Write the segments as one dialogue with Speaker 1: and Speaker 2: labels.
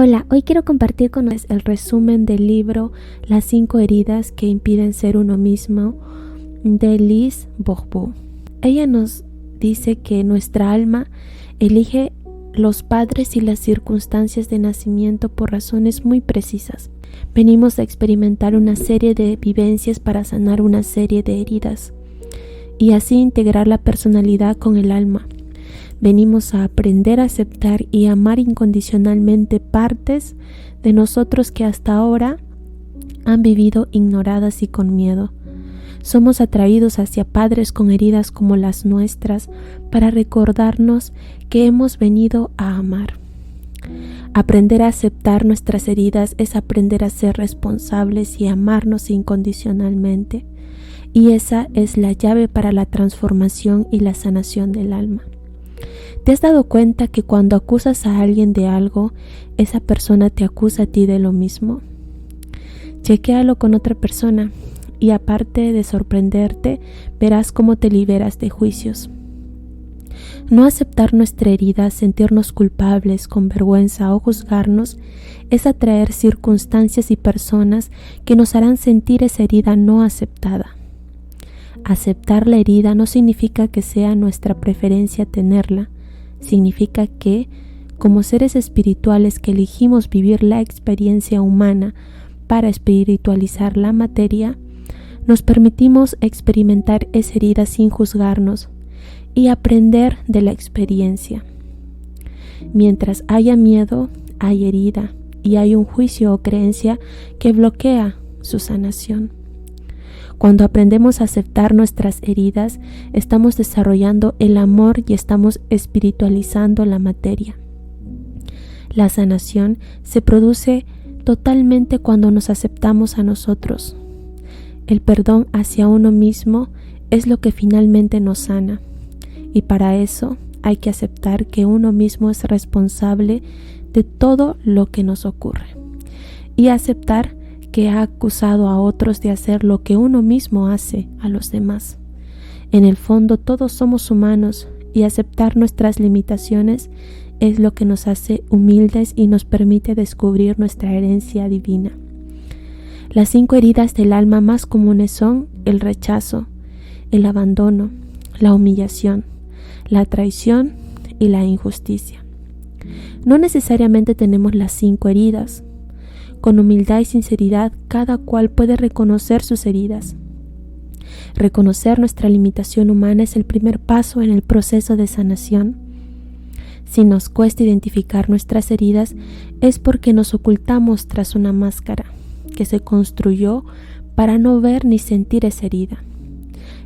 Speaker 1: Hola, hoy quiero compartir con ustedes el resumen del libro Las 5 heridas que impiden ser uno mismo de Lise Bourbeau. Ella nos dice que nuestra alma elige los padres y las circunstancias de nacimiento por razones muy precisas. Venimos a experimentar una serie de vivencias para sanar una serie de heridas y así integrar la personalidad con el alma. Venimos a aprender a aceptar y amar incondicionalmente partes de nosotros que hasta ahora han vivido ignoradas y con miedo. Somos atraídos hacia padres con heridas como las nuestras para recordarnos que hemos venido a amar. Aprender a aceptar nuestras heridas es aprender a ser responsables y amarnos incondicionalmente. Y esa es la llave para la transformación y la sanación del alma. ¿Te has dado cuenta que cuando acusas a alguien de algo, esa persona te acusa a ti de lo mismo? Chequéalo con otra persona y aparte de sorprenderte, verás cómo te liberas de juicios. No aceptar nuestra herida, sentirnos culpables, con vergüenza o juzgarnos, es atraer circunstancias y personas que nos harán sentir esa herida no aceptada. Aceptar la herida no significa que sea nuestra preferencia tenerla. Significa que, como seres espirituales que elegimos vivir la experiencia humana para espiritualizar la materia, nos permitimos experimentar esa herida sin juzgarnos y aprender de la experiencia. Mientras haya miedo, hay herida y hay un juicio o creencia que bloquea su sanación. Cuando aprendemos a aceptar nuestras heridas, estamos desarrollando el amor y estamos espiritualizando la materia. La sanación se produce totalmente cuando nos aceptamos a nosotros. El perdón hacia uno mismo es lo que finalmente nos sana. Y para eso hay que aceptar que uno mismo es responsable de todo lo que nos ocurre. Y aceptar que ha acusado a otros de hacer lo que uno mismo hace a los demás. En el fondo todos somos humanos y aceptar nuestras limitaciones es lo que nos hace humildes y nos permite descubrir nuestra herencia divina. Las 5 heridas del alma más comunes son el rechazo, el abandono, la humillación, la traición y la injusticia. No necesariamente tenemos las 5 heridas. Con humildad y sinceridad, cada cual puede reconocer sus heridas. Reconocer nuestra limitación humana es el primer paso en el proceso de sanación. Si nos cuesta identificar nuestras heridas, es porque nos ocultamos tras una máscara que se construyó para no ver ni sentir esa herida.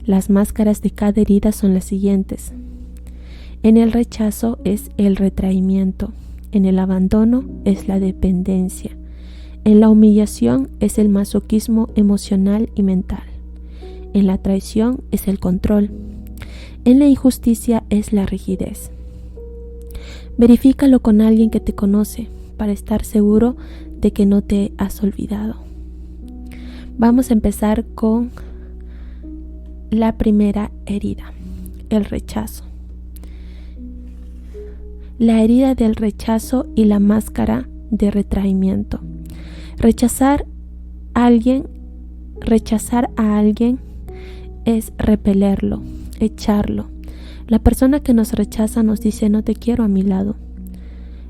Speaker 1: Las máscaras de cada herida son las siguientes. En el rechazo es el retraimiento, en el abandono es la dependencia. En la humillación es el masoquismo emocional y mental. En la traición es el control. En la injusticia es la rigidez. Verifícalo con alguien que te conoce para estar seguro de que no te has olvidado. Vamos a empezar con la primera herida, el rechazo. La herida del rechazo y la máscara de retraimiento. Rechazar a alguien es repelerlo, echarlo. La persona que nos rechaza nos dice no te quiero a mi lado.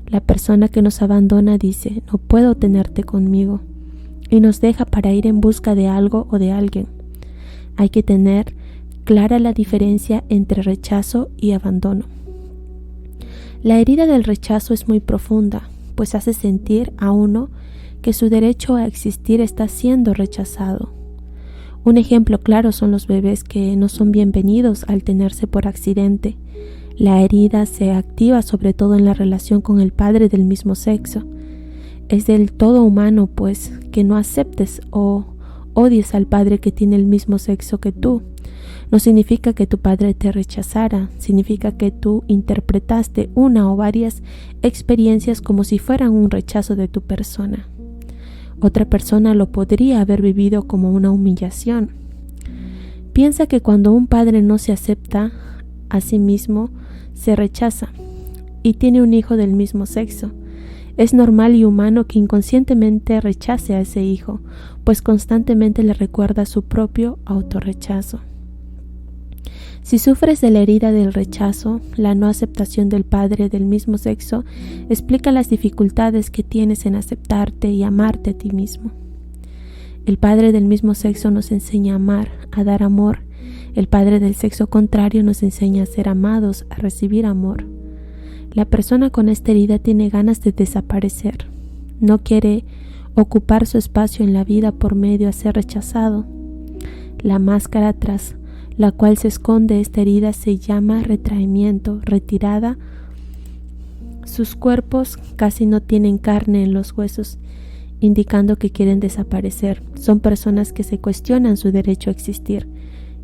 Speaker 1: La persona que nos abandona dice no puedo tenerte conmigo y nos deja para ir en busca de algo o de alguien. Hay que tener clara la diferencia entre rechazo y abandono. La herida del rechazo es muy profunda, pues hace sentir a uno que su derecho a existir está siendo rechazado. Un ejemplo claro son los bebés que no son bienvenidos al tenerse por accidente. La herida se activa sobre todo en la relación con el padre del mismo sexo. Es del todo humano, pues, que no aceptes o odies al padre que tiene el mismo sexo que tú. No significa que tu padre te rechazara, significa que tú interpretaste una o varias experiencias como si fueran un rechazo de tu persona. Otra persona lo podría haber vivido como una humillación. Piensa que cuando un padre no se acepta a sí mismo, se rechaza y tiene un hijo del mismo sexo. Es normal y humano que inconscientemente rechace a ese hijo, pues constantemente le recuerda su propio autorrechazo. Si sufres de la herida del rechazo, la no aceptación del padre del mismo sexo explica las dificultades que tienes en aceptarte y amarte a ti mismo. El padre del mismo sexo nos enseña a amar, a dar amor. El padre del sexo contrario nos enseña a ser amados, a recibir amor. La persona con esta herida tiene ganas de desaparecer. No quiere ocupar su espacio en la vida por medio a ser rechazado. La máscara tras la cual se esconde esta herida se llama retraimiento, retirada. Sus cuerpos casi no tienen carne en los huesos, indicando que quieren desaparecer. Son personas que se cuestionan su derecho a existir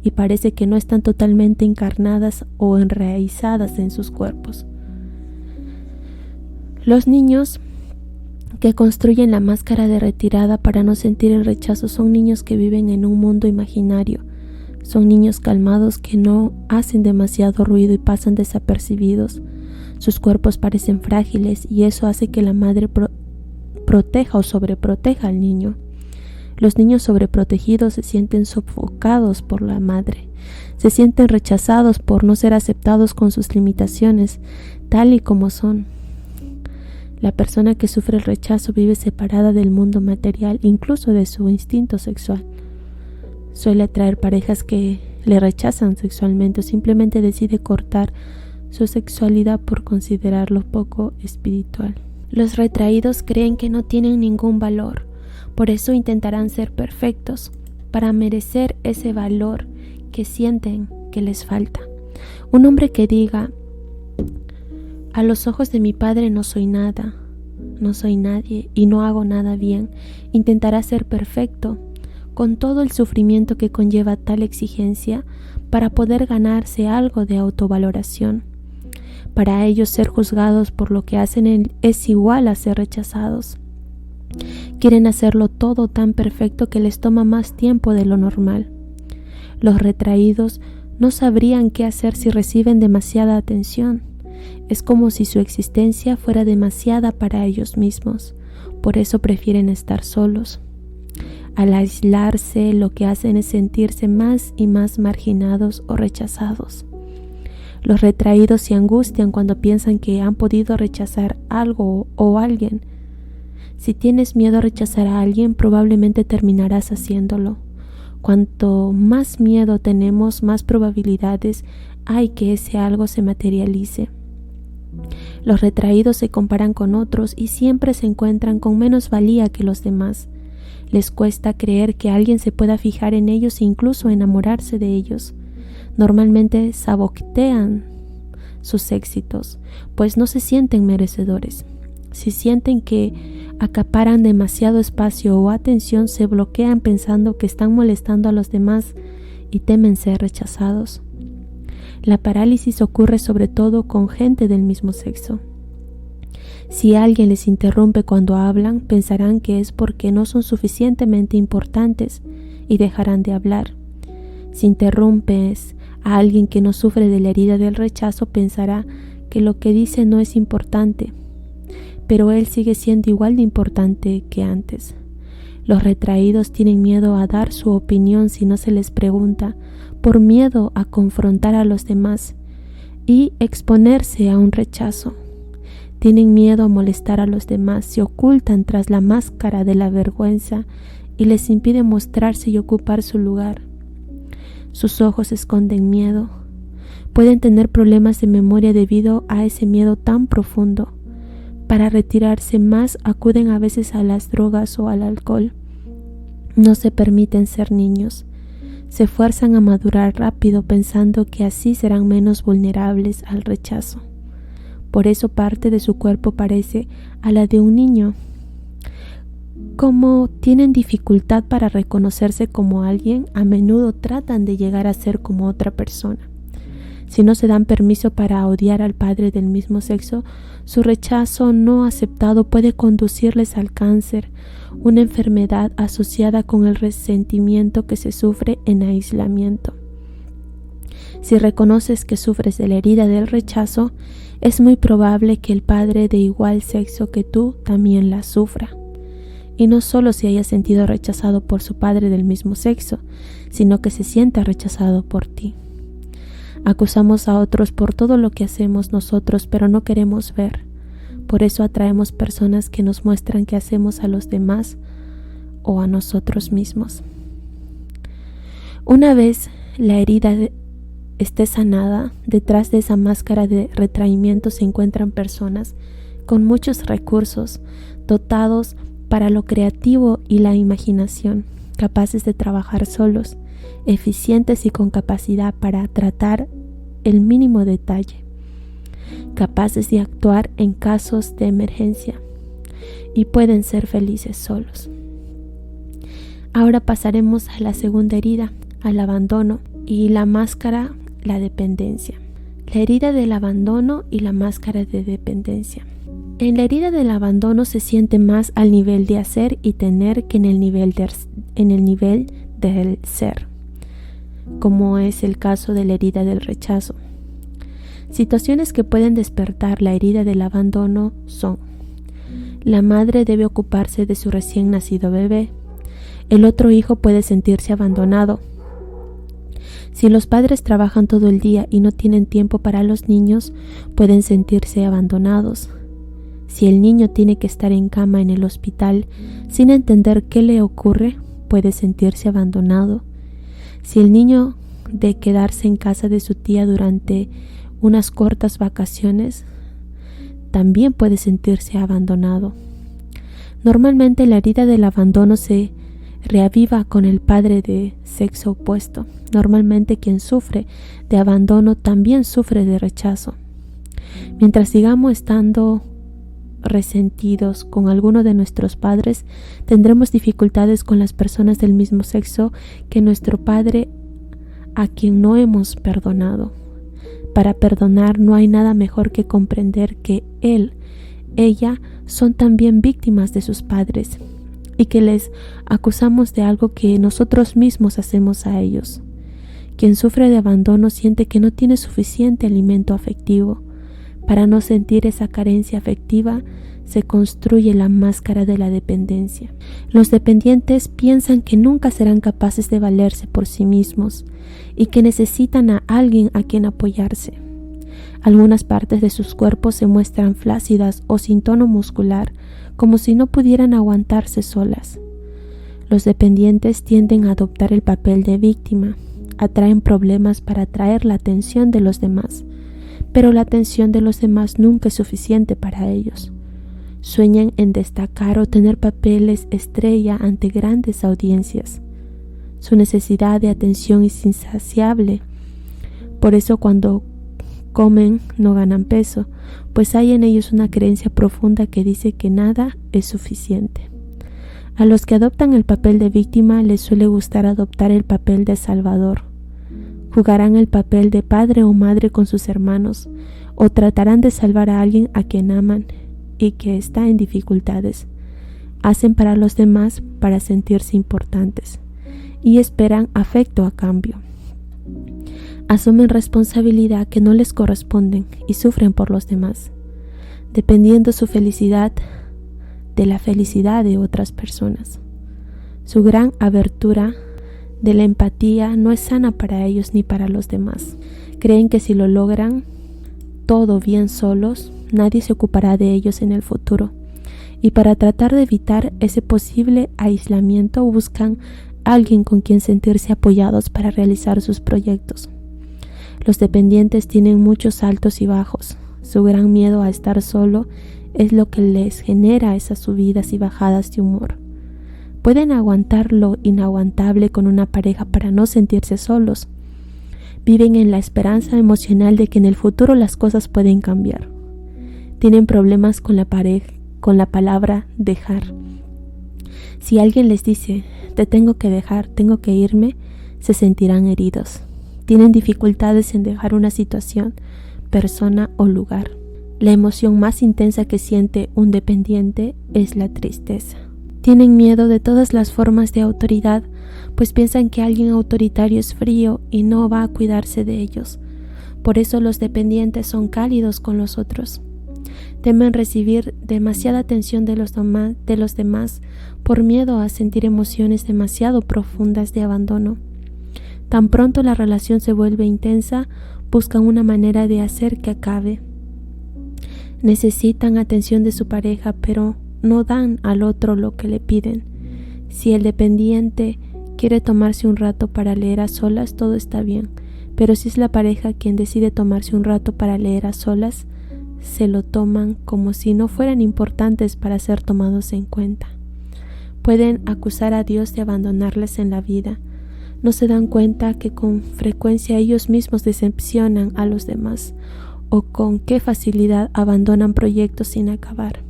Speaker 1: y parece que no están totalmente encarnadas o enraizadas en sus cuerpos. Los niños que construyen la máscara de retirada para no sentir el rechazo son niños que viven en un mundo imaginario. Son niños calmados que no hacen demasiado ruido y pasan desapercibidos. Sus cuerpos parecen frágiles y eso hace que la madre proteja o sobreproteja al niño. Los niños sobreprotegidos se sienten sofocados por la madre. Se sienten rechazados por no ser aceptados con sus limitaciones, tal y como son. La persona que sufre el rechazo vive separada del mundo material, incluso de su instinto sexual. Suele atraer parejas que le rechazan sexualmente o simplemente decide cortar su sexualidad por considerarlo poco espiritual. Los retraídos creen que no tienen ningún valor, por eso intentarán ser perfectos para merecer ese valor que sienten que les falta. Un hombre que diga: a los ojos de mi padre no soy nada, no soy nadie y no hago nada bien, intentará ser perfecto con todo el sufrimiento que conlleva tal exigencia para poder ganarse algo de autovaloración. Para ellos ser juzgados por lo que hacen es igual a ser rechazados. Quieren hacerlo todo tan perfecto que les toma más tiempo de lo normal. Los retraídos no sabrían qué hacer si reciben demasiada atención. Es como si su existencia fuera demasiada para ellos mismos. Por eso prefieren estar solos. Al aislarse, lo que hacen es sentirse más y más marginados o rechazados. Los retraídos se angustian cuando piensan que han podido rechazar algo o alguien. Si tienes miedo a rechazar a alguien, probablemente terminarás haciéndolo. Cuanto más miedo tenemos, más probabilidades hay que ese algo se materialice. Los retraídos se comparan con otros y siempre se encuentran con menos valía que los demás. Les cuesta creer que alguien se pueda fijar en ellos e incluso enamorarse de ellos. Normalmente sabotean sus éxitos, pues no se sienten merecedores. Si sienten que acaparan demasiado espacio o atención, se bloquean pensando que están molestando a los demás y temen ser rechazados. La parálisis ocurre sobre todo con gente del mismo sexo. Si alguien les interrumpe cuando hablan, pensarán que es porque no son suficientemente importantes y dejarán de hablar. Si interrumpes a alguien que no sufre de la herida del rechazo, pensará que lo que dice no es importante, pero él sigue siendo igual de importante que antes. Los retraídos tienen miedo a dar su opinión si no se les pregunta, por miedo a confrontar a los demás y exponerse a un rechazo. Tienen miedo a molestar a los demás, se ocultan tras la máscara de la vergüenza y les impide mostrarse y ocupar su lugar. Sus ojos esconden miedo. Pueden tener problemas de memoria debido a ese miedo tan profundo. Para retirarse más acuden a veces a las drogas o al alcohol. No se permiten ser niños. Se fuerzan a madurar rápido pensando que así serán menos vulnerables al rechazo. Por eso parte de su cuerpo parece a la de un niño. Como tienen dificultad para reconocerse como alguien, a menudo tratan de llegar a ser como otra persona. Si no se dan permiso para odiar al padre del mismo sexo, su rechazo no aceptado puede conducirles al cáncer, una enfermedad asociada con el resentimiento que se sufre en aislamiento. Si reconoces que sufres de la herida del rechazo, es muy probable que el padre de igual sexo que tú también la sufra. Y no solo se haya sentido rechazado por su padre del mismo sexo, sino que se sienta rechazado por ti. Acusamos a otros por todo lo que hacemos nosotros, pero no queremos ver. Por eso atraemos personas que nos muestran qué hacemos a los demás o a nosotros mismos. Una vez la herida esté sanada, detrás de esa máscara de retraimiento se encuentran personas con muchos recursos, dotados para lo creativo y la imaginación, capaces de trabajar solos, eficientes y con capacidad para tratar el mínimo detalle, capaces de actuar en casos de emergencia y pueden ser felices solos. Ahora pasaremos a la segunda herida, al abandono, y la máscara, la dependencia. La herida del abandono y la máscara de dependencia. En la herida del abandono se siente más al nivel de hacer y tener que en el nivel del ser, como es el caso de la herida del rechazo. Situaciones que pueden despertar la herida del abandono son: la madre debe ocuparse de su recién nacido bebé. El otro hijo puede sentirse abandonado. Si los padres trabajan todo el día y no tienen tiempo para los niños, pueden sentirse abandonados. Si el niño tiene que estar en cama en el hospital sin entender qué le ocurre, puede sentirse abandonado. Si el niño de quedarse en casa de su tía durante unas cortas vacaciones, también puede sentirse abandonado. Normalmente la herida del abandono se reaviva con el padre de sexo opuesto. Normalmente quien sufre de abandono también sufre de rechazo. Mientras sigamos estando resentidos con alguno de nuestros padres, tendremos dificultades con las personas del mismo sexo que nuestro padre a quien no hemos perdonado. Para perdonar no hay nada mejor que comprender que él, ella son también víctimas de sus padres y que les acusamos de algo que nosotros mismos hacemos a ellos. Quien sufre de abandono siente que no tiene suficiente alimento afectivo. Para no sentir esa carencia afectiva, se construye la máscara de la dependencia. Los dependientes piensan que nunca serán capaces de valerse por sí mismos y que necesitan a alguien a quien apoyarse. Algunas partes de sus cuerpos se muestran flácidas o sin tono muscular, como si no pudieran aguantarse solas. Los dependientes tienden a adoptar el papel de víctima, atraen problemas para atraer la atención de los demás, pero la atención de los demás nunca es suficiente para ellos. Sueñan en destacar o tener papeles estrella ante grandes audiencias. Su necesidad de atención es insaciable. Por eso cuando comen no ganan peso, pues hay en ellos una creencia profunda que dice que nada es suficiente. A los que adoptan el papel de víctima les suele gustar adoptar el papel de salvador. Jugarán el papel de padre o madre con sus hermanos, o tratarán de salvar a alguien a quien aman y que está en dificultades. Hacen para los demás para sentirse importantes y esperan afecto a cambio. Asumen responsabilidad que no les corresponden y sufren por los demás, dependiendo su felicidad de la felicidad de otras personas. Su gran abertura de la empatía no es sana para ellos ni para los demás. Creen que si lo logran todo bien solos, nadie se ocupará de ellos en el futuro. Y para tratar de evitar ese posible aislamiento, buscan a alguien con quien sentirse apoyados para realizar sus proyectos. Los dependientes tienen muchos altos y bajos. Su gran miedo a estar solo es lo que les genera esas subidas y bajadas de humor. Pueden aguantar lo inaguantable con una pareja para no sentirse solos. Viven en la esperanza emocional de que en el futuro las cosas pueden cambiar. Tienen problemas con la palabra dejar. Si alguien les dice, te tengo que dejar, tengo que irme, se sentirán heridos. Tienen dificultades en dejar una situación, persona o lugar. La emoción más intensa que siente un dependiente es la tristeza. Tienen miedo de todas las formas de autoridad, pues piensan que alguien autoritario es frío y no va a cuidarse de ellos. Por eso los dependientes son cálidos con los otros. Temen recibir demasiada atención de los demás por miedo a sentir emociones demasiado profundas de abandono. Tan pronto la relación se vuelve intensa, buscan una manera de hacer que acabe. Necesitan atención de su pareja, pero no dan al otro lo que le piden. Si el dependiente quiere tomarse un rato para leer a solas, todo está bien, pero si es la pareja quien decide tomarse un rato para leer a solas, se lo toman como si no fueran importantes para ser tomados en cuenta. Pueden acusar a Dios de abandonarles en la vida. No se dan cuenta que con frecuencia ellos mismos decepcionan a los demás o con qué facilidad abandonan proyectos sin acabar.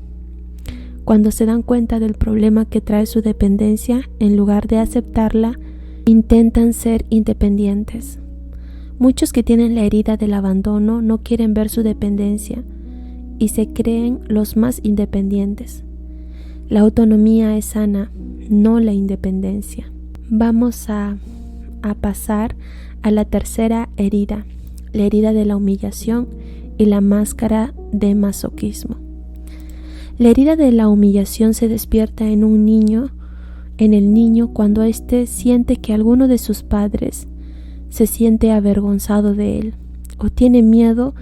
Speaker 1: Cuando se dan cuenta del problema que trae su dependencia, en lugar de aceptarla, intentan ser independientes. Muchos que tienen la herida del abandono no quieren ver su dependencia y se creen los más independientes. La autonomía es sana, no la independencia. Vamos a pasar a la tercera herida, la herida de la humillación y la máscara de masoquismo. La herida de la humillación se despierta en el niño cuando éste siente que alguno de sus padres se siente avergonzado de él o tiene miedo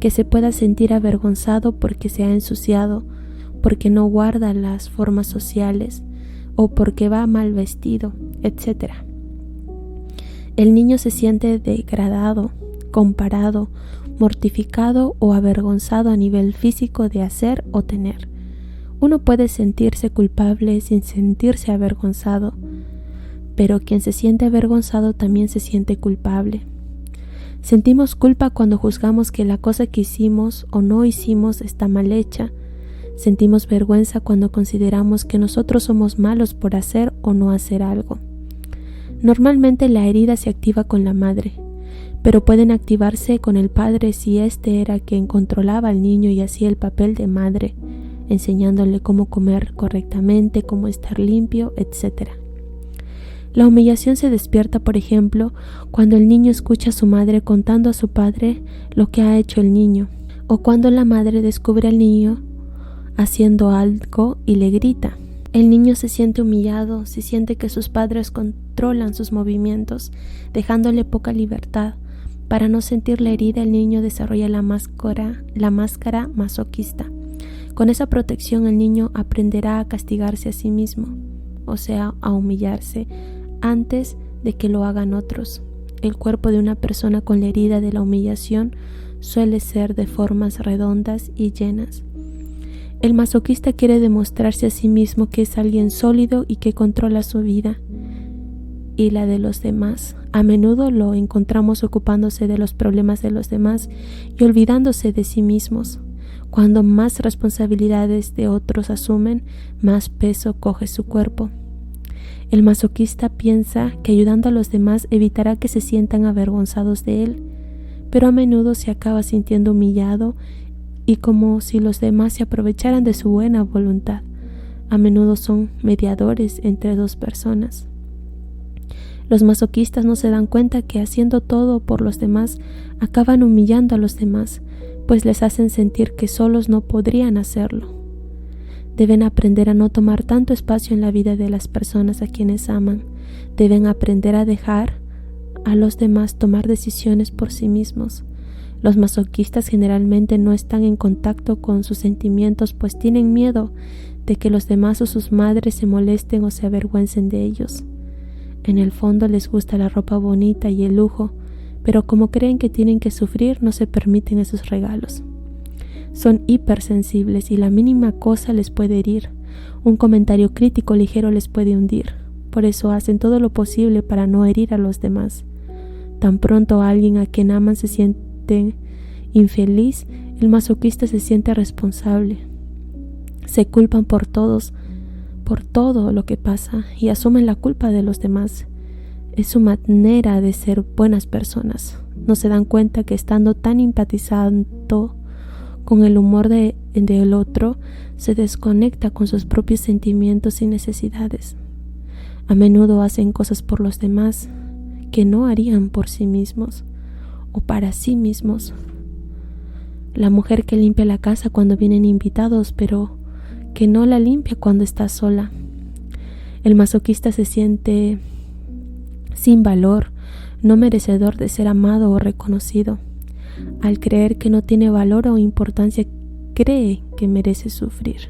Speaker 1: que se pueda sentir avergonzado porque se ha ensuciado, porque no guarda las formas sociales o porque va mal vestido, etc. El niño se siente degradado, comparado, mortificado o avergonzado a nivel físico de hacer o tener. Uno puede sentirse culpable sin sentirse avergonzado, pero quien se siente avergonzado también se siente culpable. Sentimos culpa cuando juzgamos que la cosa que hicimos o no hicimos está mal hecha. Sentimos vergüenza cuando consideramos que nosotros somos malos por hacer o no hacer algo. Normalmente la herida se activa con la madre, pero pueden activarse con el padre si éste era quien controlaba al niño y hacía el papel de madre, enseñándole cómo comer correctamente, cómo estar limpio, etc. La humillación se despierta, por ejemplo, cuando el niño escucha a su madre contando a su padre lo que ha hecho el niño, o cuando la madre descubre al niño haciendo algo y le grita. El niño se siente humillado, se siente que sus padres controlan sus movimientos, dejándole poca libertad. Para no sentir la herida, el niño desarrolla la máscara masoquista. Con esa protección, el niño aprenderá a castigarse a sí mismo, o sea, a humillarse, antes de que lo hagan otros. El cuerpo de una persona con la herida de la humillación suele ser de formas redondas y llenas. El masoquista quiere demostrarse a sí mismo que es alguien sólido y que controla su vida y la de los demás. A menudo lo encontramos ocupándose de los problemas de los demás y olvidándose de sí mismos. Cuando más responsabilidades de otros asumen, más peso coge su cuerpo. El masoquista piensa que ayudando a los demás evitará que se sientan avergonzados de él, pero a menudo se acaba sintiendo humillado y como si los demás se aprovecharan de su buena voluntad. A menudo son mediadores entre dos personas. Los masoquistas no se dan cuenta que haciendo todo por los demás acaban humillando a los demás, pues les hacen sentir que solos no podrían hacerlo. Deben aprender a no tomar tanto espacio en la vida de las personas a quienes aman. Deben aprender a dejar a los demás tomar decisiones por sí mismos. Los masoquistas generalmente no están en contacto con sus sentimientos, pues tienen miedo de que los demás o sus madres se molesten o se avergüencen de ellos. En el fondo les gusta la ropa bonita y el lujo, pero como creen que tienen que sufrir, no se permiten esos regalos. Son hipersensibles y la mínima cosa les puede herir. Un comentario crítico ligero les puede hundir. Por eso hacen todo lo posible para no herir a los demás. Tan pronto alguien a quien aman se siente infeliz, el masoquista se siente responsable. Se culpan por todo lo que pasa y asumen la culpa de los demás. Es su manera de ser buenas personas. No se dan cuenta que estando tan empatizando con el humor del otro, se desconecta con sus propios sentimientos y necesidades. A menudo hacen cosas por los demás que no harían por sí mismos, o para sí mismos. La mujer que limpia la casa cuando vienen invitados, pero que no la limpia cuando está sola. El masoquista se siente sin valor, no merecedor de ser amado o reconocido. Al creer que no tiene valor o importancia, cree que merece sufrir.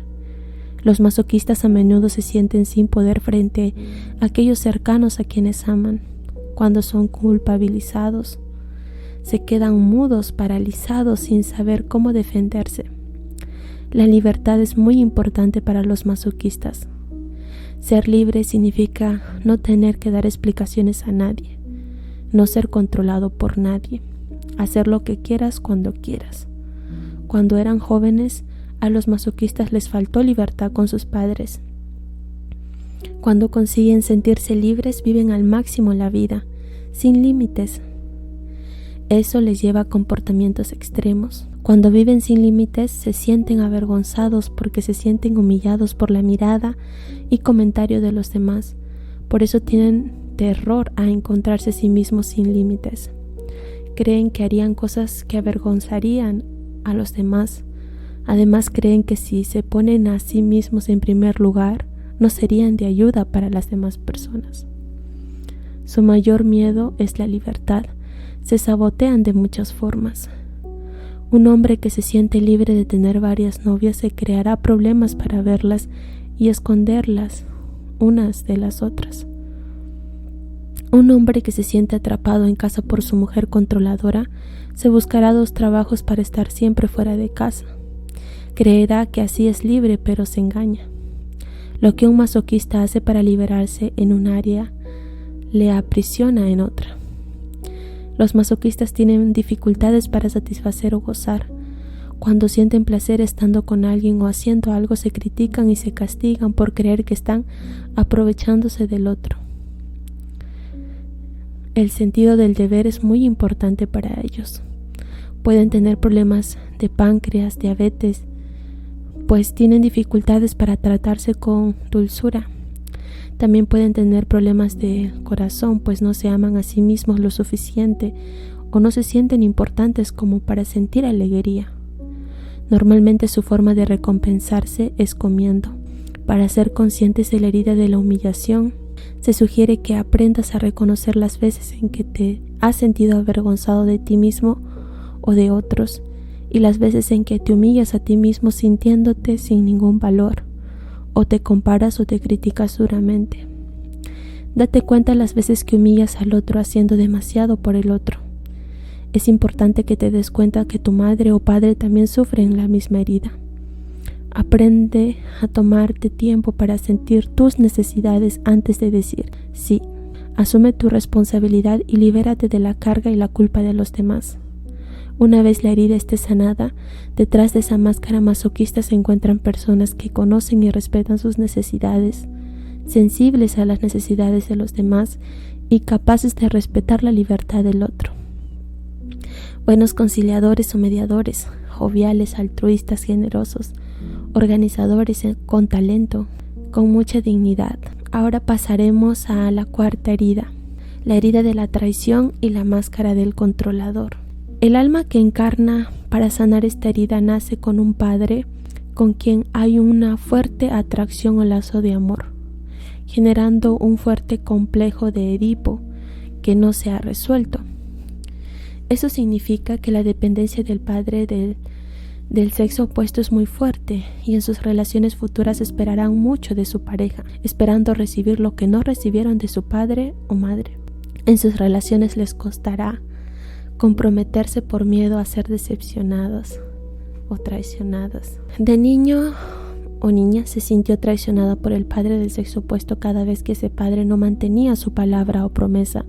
Speaker 1: Los masoquistas a menudo se sienten sin poder frente a aquellos cercanos a quienes aman. Cuando son culpabilizados, se quedan mudos, paralizados, sin saber cómo defenderse. La libertad es muy importante para los masoquistas. Ser libre significa no tener que dar explicaciones a nadie, no ser controlado por nadie, hacer lo que quieras cuando quieras. Cuando eran jóvenes, a los masoquistas les faltó libertad con sus padres. Cuando consiguen sentirse libres, viven al máximo la vida, sin límites. Eso les lleva a comportamientos extremos. Cuando viven sin límites, se sienten avergonzados porque se sienten humillados por la mirada y comentario de los demás. Por eso tienen terror a encontrarse a sí mismos sin límites. Creen que harían cosas que avergonzarían a los demás. Además, creen que si se ponen a sí mismos en primer lugar, no serían de ayuda para las demás personas. Su mayor miedo es la libertad. Se sabotean de muchas formas. Un hombre que se siente libre de tener varias novias se creará problemas para verlas y esconderlas unas de las otras. Un hombre que se siente atrapado en casa por su mujer controladora se buscará 2 trabajos para estar siempre fuera de casa. Creerá que así es libre, pero se engaña. Lo que un masoquista hace para liberarse en un área le aprisiona en otra. Los masoquistas tienen dificultades para satisfacer o gozar. Cuando sienten placer estando con alguien o haciendo algo, se critican y se castigan por creer que están aprovechándose del otro. El sentido del deber es muy importante para ellos. Pueden tener problemas de páncreas, diabetes, pues tienen dificultades para tratarse con dulzura. También pueden tener problemas de corazón, pues no se aman a sí mismos lo suficiente o no se sienten importantes como para sentir alegría. Normalmente su forma de recompensarse es comiendo. Para ser conscientes de la herida de la humillación, se sugiere que aprendas a reconocer las veces en que te has sentido avergonzado de ti mismo o de otros y las veces en que te humillas a ti mismo sintiéndote sin ningún valor, o te comparas o te criticas duramente. Date cuenta las veces que humillas al otro haciendo demasiado por el otro. Es importante que te des cuenta que tu madre o padre también sufren la misma herida. Aprende a tomarte tiempo para sentir tus necesidades antes de decir sí. Asume tu responsabilidad y libérate de la carga y la culpa de los demás. Una vez la herida esté sanada, detrás de esa máscara masoquista se encuentran personas que conocen y respetan sus necesidades, sensibles a las necesidades de los demás y capaces de respetar la libertad del otro. Buenos conciliadores o mediadores, joviales, altruistas, generosos, organizadores con talento, con mucha dignidad. Ahora pasaremos a la 4ª herida, la herida de la traición y la máscara del controlador. El alma que encarna para sanar esta herida nace con un padre con quien hay una fuerte atracción o lazo de amor, generando un fuerte complejo de Edipo que no se ha resuelto. Eso significa que la dependencia del padre del sexo opuesto es muy fuerte y en sus relaciones futuras esperarán mucho de su pareja, esperando recibir lo que no recibieron de su padre o madre. En sus relaciones les costará comprometerse por miedo a ser decepcionados o traicionados. De niño o niña se sintió traicionada por el padre del sexo opuesto cada vez que ese padre no mantenía su palabra o promesa,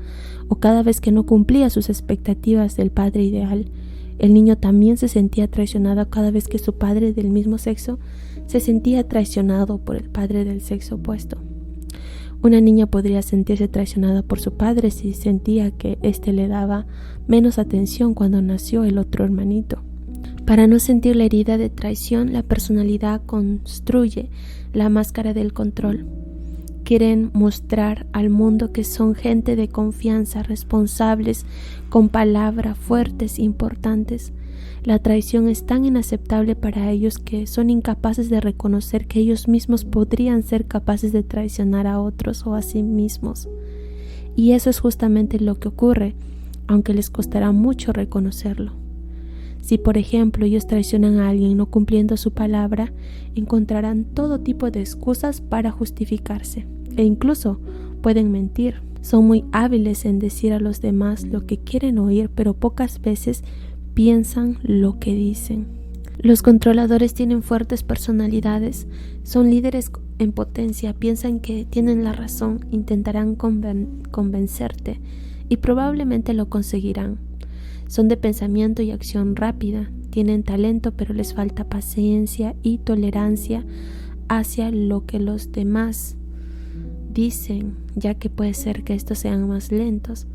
Speaker 1: o cada vez que no cumplía sus expectativas del padre ideal. El niño también se sentía traicionado cada vez que su padre del mismo sexo se sentía traicionado por el padre del sexo opuesto. Una niña podría sentirse traicionada por su padre si sentía que éste le daba menos atención cuando nació el otro hermanito. Para no sentir la herida de traición, la personalidad construye la máscara del control, quieren mostrar al mundo que son gente de confianza, responsables, con palabras fuertes, importantes. La traición es tan inaceptable para ellos que son incapaces de reconocer que ellos mismos podrían ser capaces de traicionar a otros o a sí mismos. Y eso es justamente lo que ocurre, aunque les costará mucho reconocerlo. Si, por ejemplo, ellos traicionan a alguien no cumpliendo su palabra, encontrarán todo tipo de excusas para justificarse e incluso pueden mentir. Son muy hábiles en decir a los demás lo que quieren oír, pero pocas veces piensan lo que dicen. Los controladores tienen fuertes personalidades, son líderes en potencia, piensan que tienen la razón, intentarán convencerte y probablemente lo conseguirán. Son de pensamiento y acción rápida, tienen talento pero les falta paciencia y tolerancia hacia lo que los demás dicen, ya que puede ser que estos sean más lentos.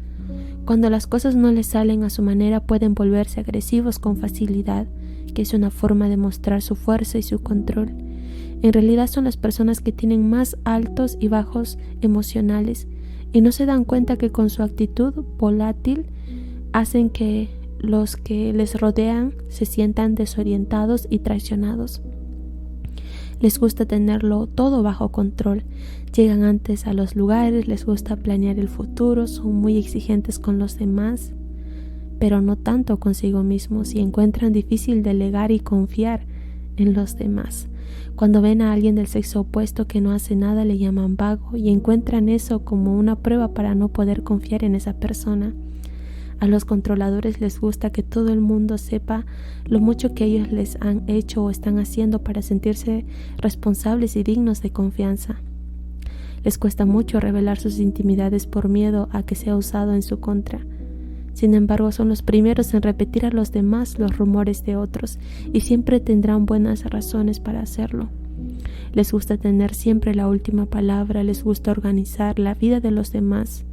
Speaker 1: Cuando las cosas no les salen a su manera pueden volverse agresivos con facilidad, que es una forma de mostrar su fuerza y su control. En realidad son las personas que tienen más altos y bajos emocionales y no se dan cuenta que con su actitud volátil hacen que los que les rodean se sientan desorientados y traicionados. Les gusta tenerlo todo bajo control, llegan antes a los lugares, les gusta planear el futuro, son muy exigentes con los demás, pero no tanto consigo mismos y encuentran difícil delegar y confiar en los demás. Cuando ven a alguien del sexo opuesto que no hace nada le llaman vago y encuentran eso como una prueba para no poder confiar en esa persona. A los controladores les gusta que todo el mundo sepa lo mucho que ellos les han hecho o están haciendo para sentirse responsables y dignos de confianza. Les cuesta mucho revelar sus intimidades por miedo a que sea usado en su contra. Sin embargo, son los primeros en repetir a los demás los rumores de otros y siempre tendrán buenas razones para hacerlo. Les gusta tener siempre la última palabra, les gusta organizar la vida de los demás.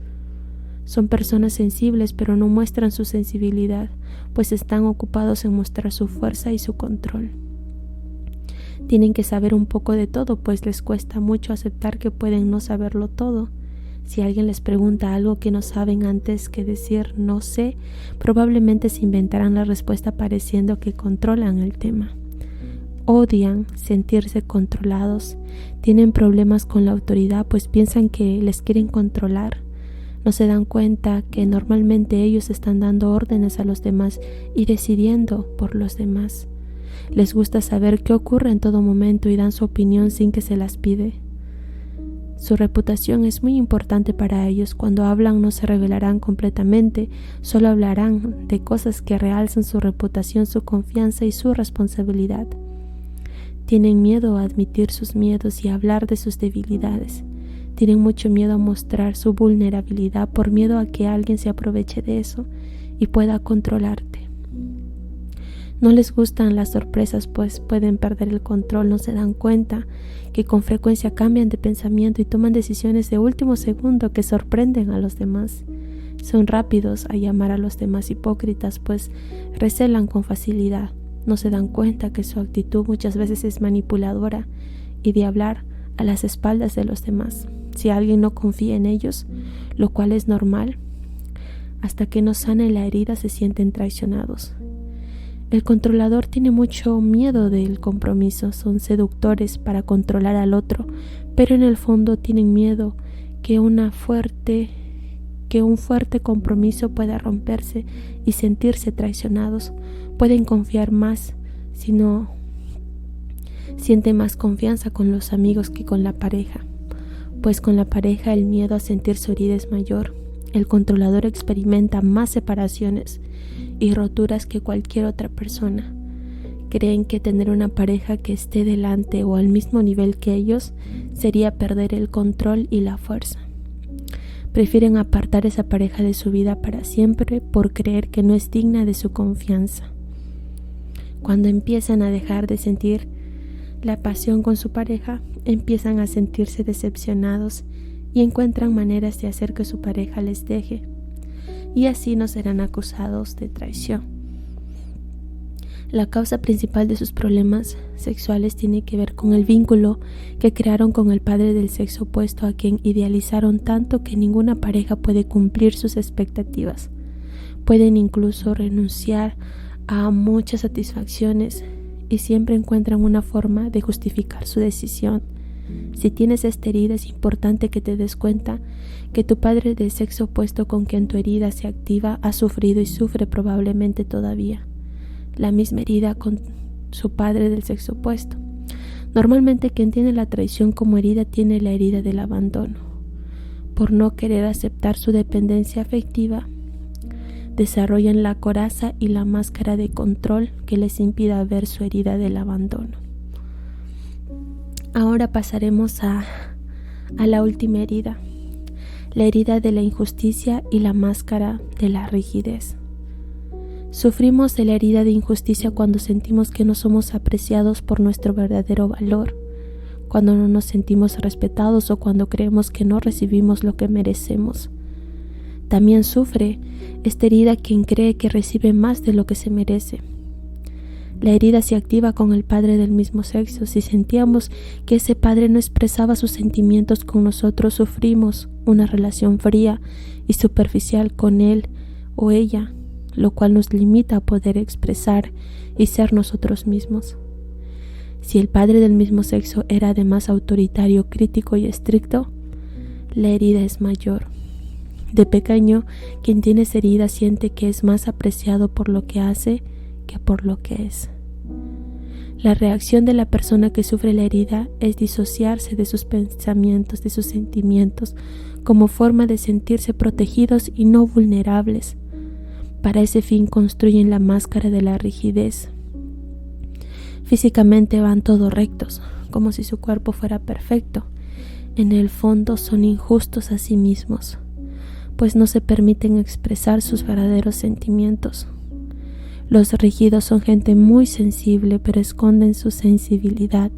Speaker 1: Son personas sensibles, pero no muestran su sensibilidad, pues están ocupados en mostrar su fuerza y su control. Tienen que saber un poco de todo, pues les cuesta mucho aceptar que pueden no saberlo todo. Si alguien les pregunta algo que no saben antes que decir no sé, probablemente se inventarán la respuesta pareciendo que controlan el tema. Odian sentirse controlados, tienen problemas con la autoridad, pues piensan que les quieren controlar. No se dan cuenta que normalmente ellos están dando órdenes a los demás y decidiendo por los demás. Les gusta saber qué ocurre en todo momento y dan su opinión sin que se las pide. Su reputación es muy importante para ellos. Cuando hablan no se revelarán completamente, solo hablarán de cosas que realzan su reputación, su confianza y su responsabilidad. Tienen miedo a admitir sus miedos y a hablar de sus debilidades. Tienen mucho miedo a mostrar su vulnerabilidad por miedo a que alguien se aproveche de eso y pueda controlarte. No les gustan las sorpresas, pues pueden perder el control, no se dan cuenta que con frecuencia cambian de pensamiento y toman decisiones de último segundo que sorprenden a los demás. Son rápidos a llamar a los demás hipócritas, pues recelan con facilidad. No se dan cuenta que su actitud muchas veces es manipuladora y de hablar a las espaldas de los demás. Si alguien no confía en ellos, lo cual es normal, hasta que no sane la herida se sienten traicionados. El controlador tiene mucho miedo del compromiso, son seductores para controlar al otro, pero en el fondo tienen miedo que un fuerte compromiso pueda romperse y sentirse traicionados. Pueden confiar más si no sienten más confianza con los amigos que con la pareja, pues con la pareja el miedo a sentirse herida es mayor. El controlador experimenta más separaciones y roturas que cualquier otra persona. Creen que tener una pareja que esté delante o al mismo nivel que ellos sería perder el control y la fuerza. Prefieren apartar esa pareja de su vida para siempre por creer que no es digna de su confianza. Cuando empiezan a dejar de sentir la pasión con su pareja, empiezan a sentirse decepcionados y encuentran maneras de hacer que su pareja les deje, y así no serán acusados de traición. La causa principal de sus problemas sexuales tiene que ver con el vínculo que crearon con el padre del sexo opuesto, a quien idealizaron tanto que ninguna pareja puede cumplir sus expectativas. Pueden incluso renunciar a muchas satisfacciones y siempre encuentran una forma de justificar su decisión. Si tienes esta herida, es importante que te des cuenta que tu padre del sexo opuesto, con quien tu herida se activa, ha sufrido y sufre probablemente todavía la misma herida con su padre del sexo opuesto. Normalmente quien tiene la traición como herida tiene la herida del abandono. Por no querer aceptar su dependencia afectiva, desarrollan la coraza y la máscara de control que les impida ver su herida del abandono. Ahora pasaremos a la última herida, la herida de la injusticia y la máscara de la rigidez. Sufrimos de la herida de injusticia cuando sentimos que no somos apreciados por nuestro verdadero valor, cuando no nos sentimos respetados o cuando creemos que no recibimos lo que merecemos. También sufre esta herida quien cree que recibe más de lo que se merece. La herida se activa con el padre del mismo sexo. Si sentíamos que ese padre no expresaba sus sentimientos con nosotros, sufrimos una relación fría y superficial con él o ella, lo cual nos limita a poder expresar y ser nosotros mismos. Si el padre del mismo sexo era además autoritario, crítico y estricto, la herida es mayor. De pequeño, quien tiene esa herida siente que es más apreciado por lo que hace que por lo que es. La reacción de la persona que sufre la herida es disociarse de sus pensamientos, de sus sentimientos, como forma de sentirse protegidos y no vulnerables. Para ese fin construyen la máscara de la rigidez. Físicamente van todos rectos, como si su cuerpo fuera perfecto. En el fondo son injustos a sí mismos, pues no se permiten expresar sus verdaderos sentimientos. Los rígidos son gente muy sensible, pero esconden su sensibilidad,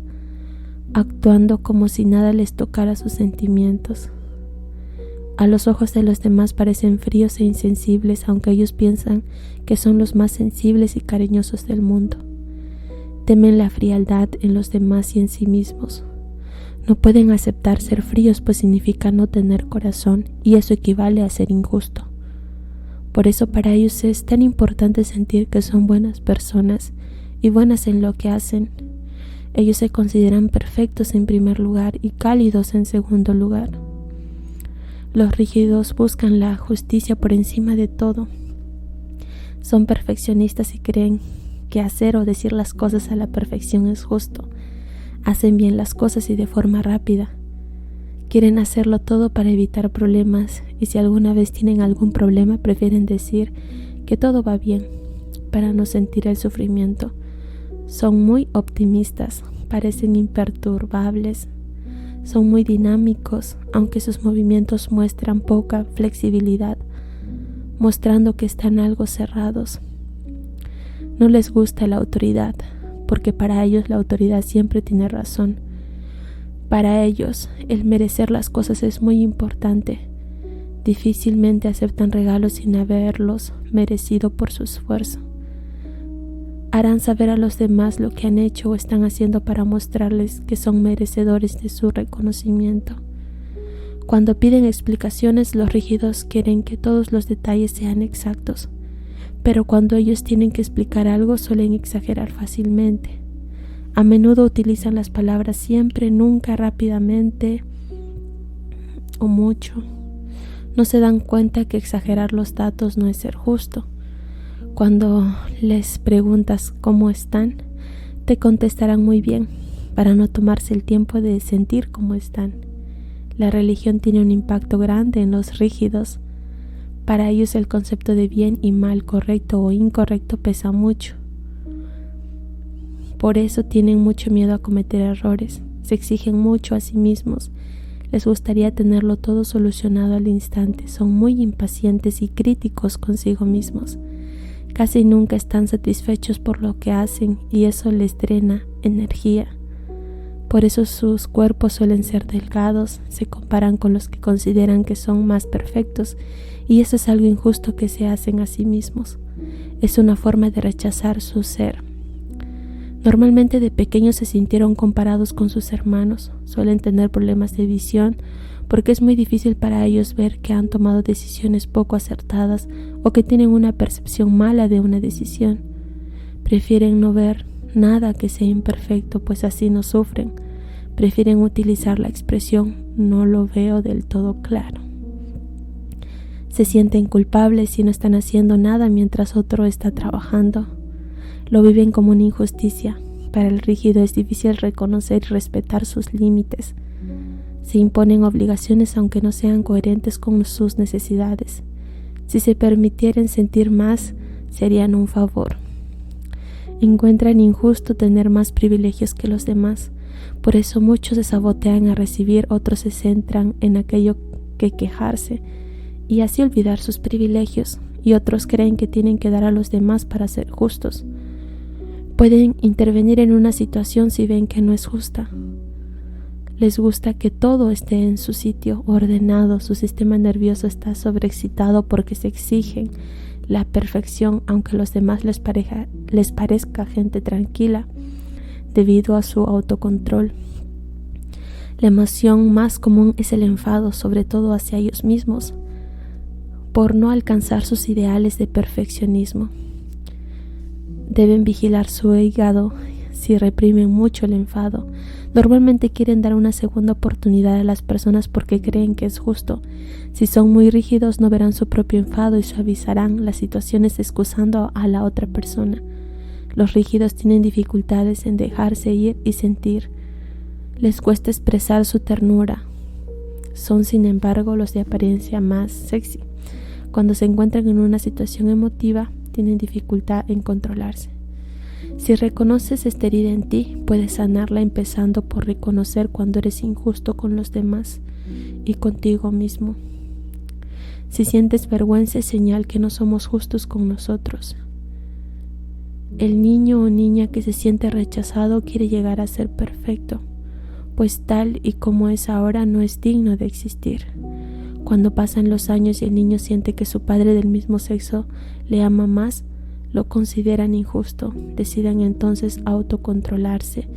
Speaker 1: actuando como si nada les tocara sus sentimientos. A los ojos de los demás parecen fríos e insensibles, aunque ellos piensan que son los más sensibles y cariñosos del mundo. Temen la frialdad en los demás y en sí mismos. No pueden aceptar ser fríos, pues significa no tener corazón, y eso equivale a ser injusto. Por eso para ellos es tan importante sentir que son buenas personas y buenas en lo que hacen. Ellos se consideran perfectos en primer lugar y cálidos en segundo lugar. Los rígidos buscan la justicia por encima de todo. Son perfeccionistas y creen que hacer o decir las cosas a la perfección es justo. Hacen bien las cosas y de forma rápida. Quieren hacerlo todo para evitar problemas, y si alguna vez tienen algún problema prefieren decir que todo va bien para no sentir el sufrimiento. Son muy optimistas, parecen imperturbables, son muy dinámicos, aunque sus movimientos muestran poca flexibilidad, mostrando que están algo cerrados. No les gusta la autoridad, porque para ellos la autoridad siempre tiene razón. Para ellos, el merecer las cosas es muy importante. Difícilmente aceptan regalos sin haberlos merecido por su esfuerzo. Harán saber a los demás lo que han hecho o están haciendo para mostrarles que son merecedores de su reconocimiento. Cuando piden explicaciones, los rígidos quieren que todos los detalles sean exactos, pero cuando ellos tienen que explicar algo suelen exagerar fácilmente. A menudo utilizan las palabras siempre, nunca, rápidamente o mucho. No se dan cuenta que exagerar los datos no es ser justo. Cuando les preguntas cómo están, te contestarán muy bien, para no tomarse el tiempo de sentir cómo están. La religión tiene un impacto grande en los rígidos. Para ellos el concepto de bien y mal, correcto o incorrecto pesa mucho. Por eso tienen mucho miedo a cometer errores, se exigen mucho a sí mismos, les gustaría tenerlo todo solucionado al instante, son muy impacientes y críticos consigo mismos. Casi nunca están satisfechos por lo que hacen y eso les drena energía. Por eso sus cuerpos suelen ser delgados, se comparan con los que consideran que son más perfectos y eso es algo injusto que se hacen a sí mismos. Es una forma de rechazar su ser. Normalmente de pequeños se sintieron comparados con sus hermanos, suelen tener problemas de visión porque es muy difícil para ellos ver que han tomado decisiones poco acertadas o que tienen una percepción mala de una decisión. Prefieren no ver nada que sea imperfecto, pues así no sufren. Prefieren utilizar la expresión no lo veo del todo claro. Se sienten culpables si no están haciendo nada mientras otro está trabajando. Lo viven como una injusticia. Para el rígido es difícil reconocer y respetar sus límites. Se imponen obligaciones aunque no sean coherentes con sus necesidades. Si se permitieran sentir más, se harían un favor. Encuentran injusto tener más privilegios que los demás. Por eso muchos se sabotean a recibir, otros se centran en aquello que quejarse y así olvidar sus privilegios, y otros creen que tienen que dar a los demás para ser justos. Pueden intervenir en una situación si ven que no es justa. Les gusta que todo esté en su sitio, ordenado. Su sistema nervioso está sobreexcitado porque se exigen la perfección, aunque a los demás les parezca gente tranquila, debido a su autocontrol. La emoción más común es el enfado, sobre todo hacia ellos mismos, por no alcanzar sus ideales de perfeccionismo. Deben vigilar su hígado si reprimen mucho el enfado. Normalmente quieren dar una segunda oportunidad a las personas porque creen que es justo. Si son muy rígidos, no verán su propio enfado y suavizarán las situaciones excusando a la otra persona. Los rígidos tienen dificultades en dejarse ir y sentir. Les cuesta expresar su ternura. Son, sin embargo, los de apariencia más sexy. Cuando se encuentran en una situación emotiva, tienen dificultad en controlarse. Si reconoces esta herida en ti, puedes sanarla empezando por reconocer cuando eres injusto con los demás y contigo mismo. Si sientes vergüenza, es señal que no somos justos con nosotros. El niño o niña que se siente rechazado quiere llegar a ser perfecto, pues tal y como es ahora no es digno de existir. Cuando pasan los años y el niño siente que su padre del mismo sexo le ama más, lo consideran injusto. Deciden entonces autocontrolarse,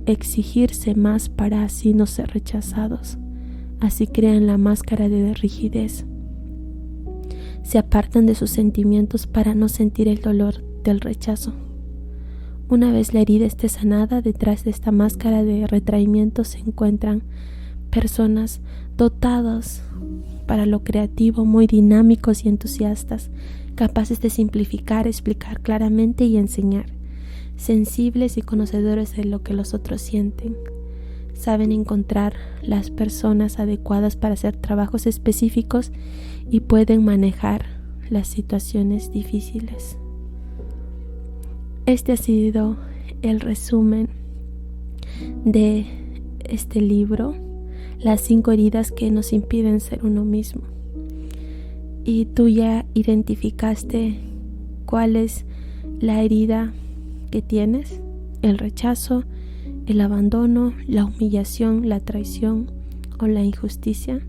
Speaker 1: exigirse más para así no ser rechazados. Así crean la máscara de rigidez. Se apartan de sus sentimientos para no sentir el dolor del rechazo. Una vez la herida esté sanada, detrás de esta máscara de retraimiento se encuentran personas dotadas para lo creativo, muy dinámicos y entusiastas, capaces de simplificar, explicar claramente y enseñar, sensibles y conocedores de lo que los otros sienten. Saben encontrar las personas adecuadas para hacer trabajos específicos y pueden manejar las situaciones difíciles. Este ha sido el resumen de este libro, Las 5 heridas que nos impiden ser uno mismo. Y tú ya identificaste cuál es la herida que tienes: el rechazo, el abandono, la humillación, la traición o la injusticia.